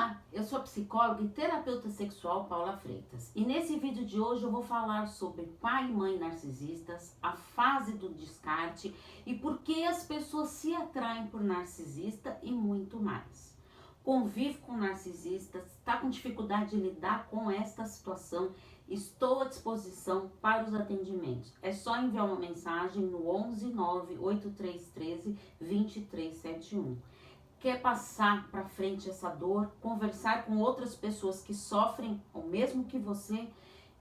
Olá, eu sou a psicóloga e terapeuta sexual Paula Freitas e nesse vídeo de hoje eu vou falar sobre pai e mãe narcisistas, a fase do descarte e por que as pessoas se atraem por narcisista e muito mais. Convive com narcisistas, está com dificuldade de lidar com esta situação, estou à disposição para os atendimentos. É só enviar uma mensagem no 11 98313 2371. Quer passar para frente essa dor, conversar com outras pessoas que sofrem o mesmo que você?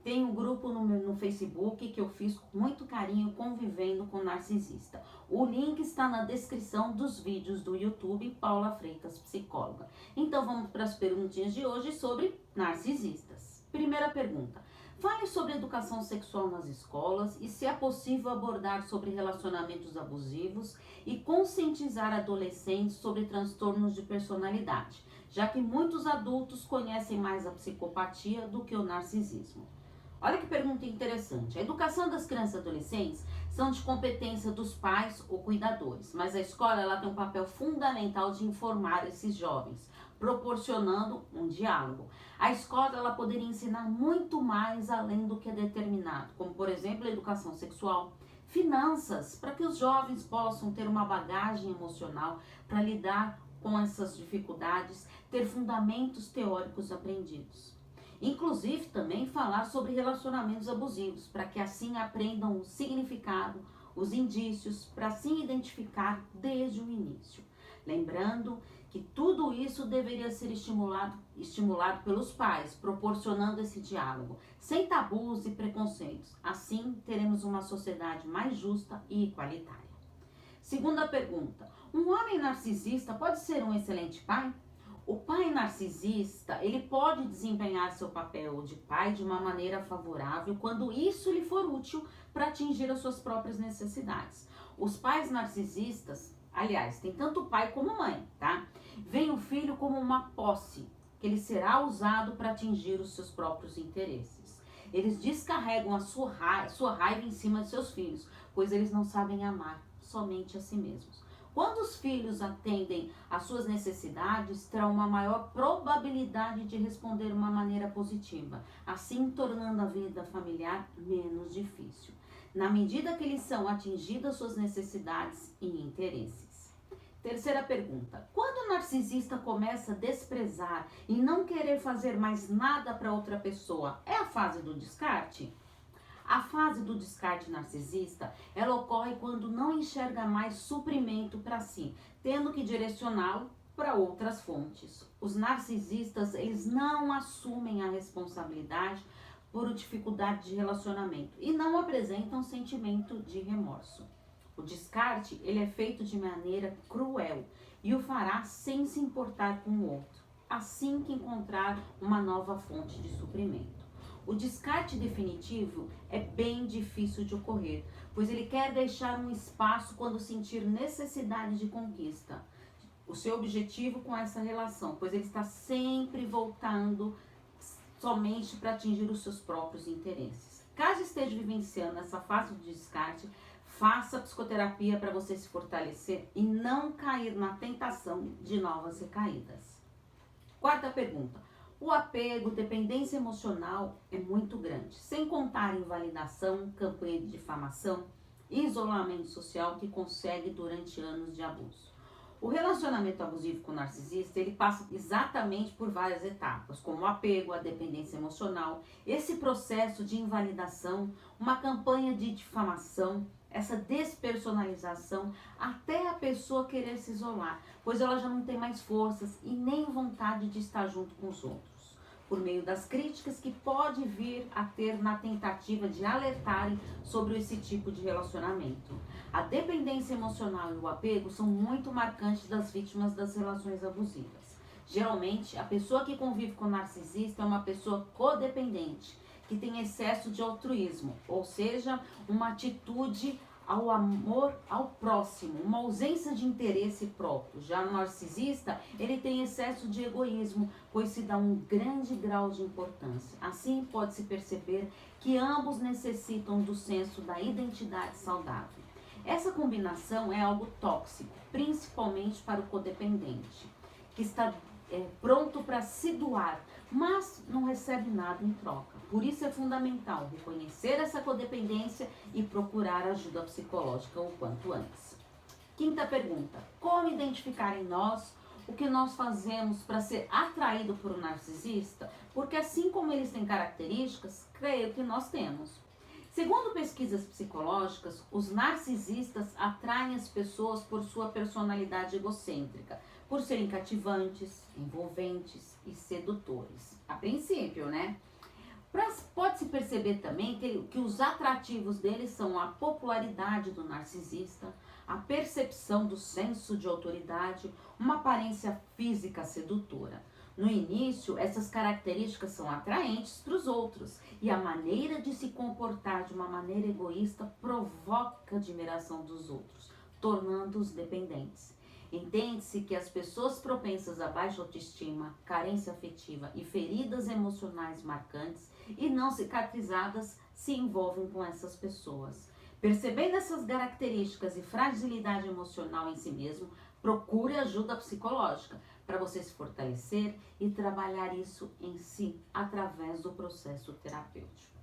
Tem um grupo no Facebook que eu fiz com muito carinho, Convivendo com Narcisista. O link está na descrição dos vídeos do YouTube, Paula Freitas, psicóloga. Então vamos para as perguntinhas de hoje sobre narcisistas. Primeira pergunta: fale sobre educação sexual nas escolas e se é possível abordar sobre relacionamentos abusivos e conscientizar adolescentes sobre transtornos de personalidade, já que muitos adultos conhecem mais a psicopatia do que o narcisismo. Olha que pergunta interessante. A educação das crianças e adolescentes são de competência dos pais ou cuidadores, mas a escola ela tem um papel fundamental de informar esses jovens, proporcionando um diálogo. A escola ela poderia ensinar muito mais além do que é determinado, como por exemplo a educação sexual, finanças, para que os jovens possam ter uma bagagem emocional para lidar com essas dificuldades, ter fundamentos teóricos aprendidos. Inclusive também falar sobre relacionamentos abusivos, para que assim aprendam o significado, os indícios, para assim identificar desde o início. Lembrando que tudo isso deveria ser estimulado pelos pais, proporcionando esse diálogo, sem tabus e preconceitos. Assim, teremos uma sociedade mais justa e igualitária. Segunda pergunta: um homem narcisista pode ser um excelente pai? O pai narcisista, ele pode desempenhar seu papel de pai de uma maneira favorável quando isso lhe for útil para atingir as suas próprias necessidades. Os pais narcisistas, aliás, tem tanto pai como mãe, tá? Veem o filho como uma posse, que ele será usado para atingir os seus próprios interesses. Eles descarregam a sua raiva em cima de seus filhos, pois eles não sabem amar somente a si mesmos. Quando os filhos atendem às suas necessidades, terão uma maior probabilidade de responder de uma maneira positiva, assim tornando a vida familiar menos difícil, na medida que eles são atingidas suas necessidades e interesses. Terceira pergunta: quando o narcisista começa a desprezar e não querer fazer mais nada para outra pessoa, é a fase do descarte? A fase do descarte narcisista, ela ocorre quando não enxerga mais suprimento para si, tendo que direcioná-lo para outras fontes. Os narcisistas, eles não assumem a responsabilidade por dificuldade de relacionamento e não apresentam sentimento de remorso. O descarte, ele é feito de maneira cruel e o fará sem se importar com o outro, assim que encontrar uma nova fonte de suprimento. O descarte definitivo é bem difícil de ocorrer, pois ele quer deixar um espaço quando sentir necessidade de conquista. O seu objetivo com essa relação, pois ele está sempre voltando somente para atingir os seus próprios interesses. Caso esteja vivenciando essa fase de descarte, faça psicoterapia para você se fortalecer e não cair na tentação de novas recaídas. Quarta pergunta: o apego, dependência emocional é muito grande, sem contar invalidação, campanha de difamação e isolamento social que consegue durante anos de abuso. O relacionamento abusivo com o narcisista, ele passa exatamente por várias etapas, como o apego, a dependência emocional, esse processo de invalidação, uma campanha de difamação, essa despersonalização, até a pessoa querer se isolar, pois ela já não tem mais forças e nem vontade de estar junto com os outros, por meio das críticas que pode vir a ter na tentativa de alertarem sobre esse tipo de relacionamento. A dependência emocional e o apego são muito marcantes das vítimas das relações abusivas. Geralmente, a pessoa que convive com o narcisista é uma pessoa codependente, que tem excesso de altruísmo, ou seja, uma atitude ao amor ao próximo, uma ausência de interesse próprio. Já no narcisista, ele tem excesso de egoísmo, pois se dá um grande grau de importância. Assim, pode-se perceber que ambos necessitam do senso da identidade saudável. Essa combinação é algo tóxico, principalmente para o codependente, que está pronto para se doar, mas não recebe nada em troca. Por isso é fundamental reconhecer essa codependência e procurar ajuda psicológica o quanto antes. Quinta pergunta: como identificar em nós o que nós fazemos para ser atraído por um narcisista? Porque assim como eles têm características, creio que nós temos. Segundo pesquisas psicológicas, os narcisistas atraem as pessoas por sua personalidade egocêntrica, por serem cativantes, envolventes e sedutores. A princípio, né? Pode-se perceber também que os atrativos deles são a popularidade do narcisista, a percepção do senso de autoridade, uma aparência física sedutora. No início, essas características são atraentes para os outros e a maneira de se comportar de uma maneira egoísta provoca admiração dos outros, tornando-os dependentes. Entende-se que as pessoas propensas a baixa autoestima, carência afetiva e feridas emocionais marcantes e não cicatrizadas se envolvem com essas pessoas. Percebendo essas características e fragilidade emocional em si mesmo, procure ajuda psicológica para você se fortalecer e trabalhar isso em si através do processo terapêutico.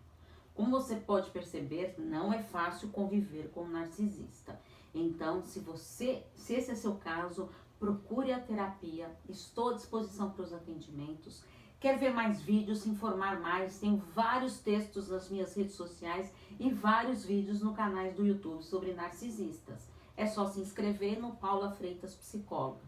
Como você pode perceber, não é fácil conviver com um narcisista. Então, se esse é seu caso, procure a terapia. Estou à disposição para os atendimentos. Quer ver mais vídeos, se informar mais? Tenho vários textos nas minhas redes sociais e vários vídeos no canal do YouTube sobre narcisistas. É só se inscrever no Paula Freitas Psicóloga.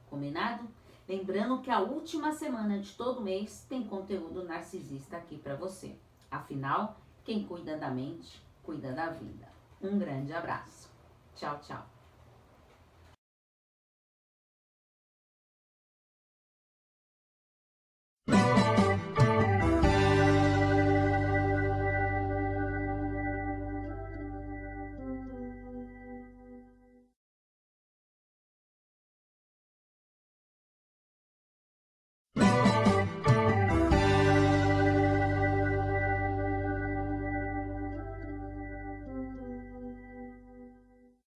Combinado? Lembrando que a última semana de todo mês tem conteúdo narcisista aqui para você. Afinal, quem cuida da mente, cuida da vida. Um grande abraço. Tchau, tchau.